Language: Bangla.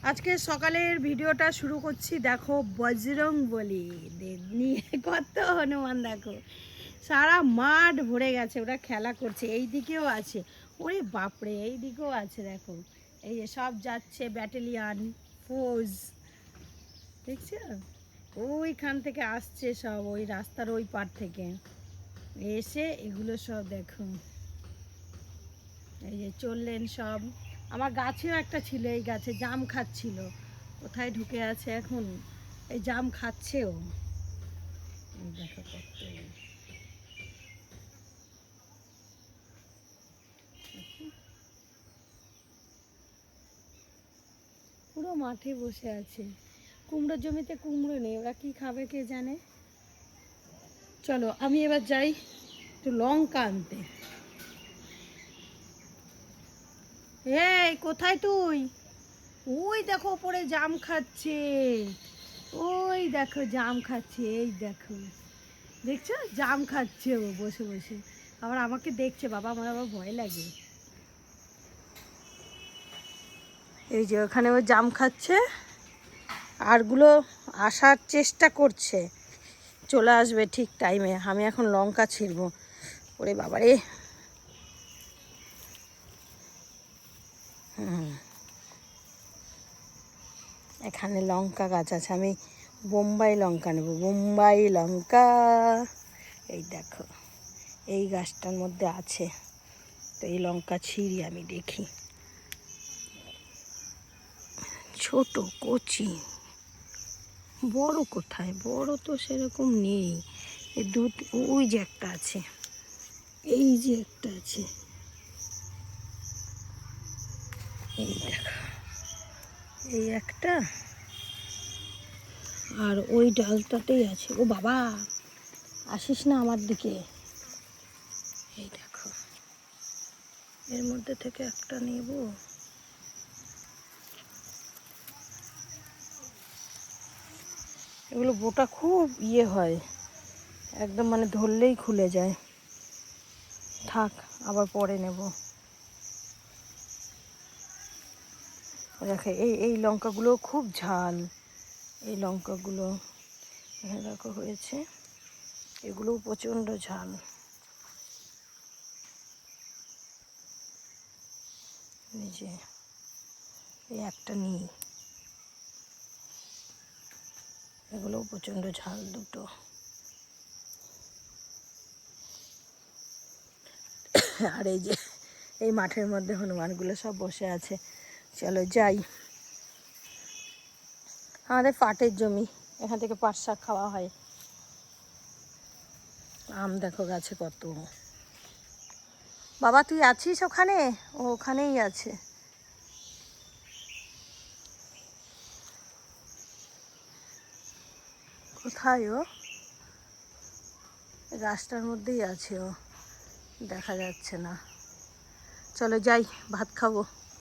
আজকে সকালের ভিডিওটা শুরু করছি। দেখো বজরংবলী নিয়ে কত হনুমান, দেখো সারা মাঠ ভরে গেছে, ওরা খেলা করছে। এই দিকেও আছে, ওরে বাপরে, এই দিকেও আছে। দেখো এই যে সব যাচ্ছে, ব্যাটালিয়ান ফৌজ, দেখছো? ওইখান থেকে আসছে সব, ওই রাস্তার ওই পার থেকে এসে এগুলো সব দেখো, এই যে চললেন সব। আমার গাছেও একটা ছিল, এই গাছে জাম খাচ্ছিল, কোথায় ঢুকে আছে এখন, এই জাম খাচ্ছেও। এই দেখো কত, পুরো মাঠে বসে আছে। কুমড়োর জমিতে কুমড়ো নেই, ওরা কি খাবে কে জানে। চলো আমি এবার যাই একটু লঙ্কা আনতে। এই কোথায় তুই? ওই দেখো ওপরে জাম খাচ্ছে, ওই দেখো জাম খাচ্ছে, এই দেখো, দেখছো জাম খাচ্ছে ও বসে বসে। আবার আমাকে দেখছে, বাবা আমার আবার ভয় লাগে। এই যে ওখানে ও জাম খাচ্ছে, আরগুলো আসার চেষ্টা করছে, চলে আসবে ঠিক টাইমে। আমি এখন লঙ্কা ছিঁড়বো। ওরে বাবারে, এখানে লঙ্কা গাছ আছে, আমি বোম্বাই লঙ্কা নেব, বোম্বাই লঙ্কা। এই দেখো এই গাছটার মধ্যে আছে, তো এই লঙ্কা ছিঁড়ি, আমি দেখি। ছোট কচি, বড় কোথায়? বড় তো সেরকম নেই। এই ওই যে একটা আছে, এই যে একটা আছে, এই দেখো এই একটা, আর ওই ডালটাতেই আছে। ও বাবা, আসিস না আমার দিকে। এই দেখো এর মধ্যে থেকে একটা নেব। এগুলো বোটা খুব ইয়ে হয়, একদম মানে ধরলেই খুলে যায়। থাক, আবার পরে নেব। দেখো এই এই লঙ্কাগুলো খুব ঝাল, এই লঙ্কাগুলো এখানে দেখো হয়েছে, এগুলোও প্রচণ্ড ঝাল। এই যে এই একটা নিই, এগুলোও প্রচণ্ড ঝাল দুটো। আর এই যে এই মাঠের মধ্যে হনুমানগুলো সব বসে আছে। চলো যাই। আমাদের পাটের জমি, এখান থেকে পাট শাক খাওয়া হয়। আম দেখো গাছে কত। বাবা তুই আছিস ওখানে? ও ওখানেই আছে। কোথায় ও? গাছটার মধ্যেই আছে ও, দেখা যাচ্ছে না। চলো যাই, ভাত খাবো।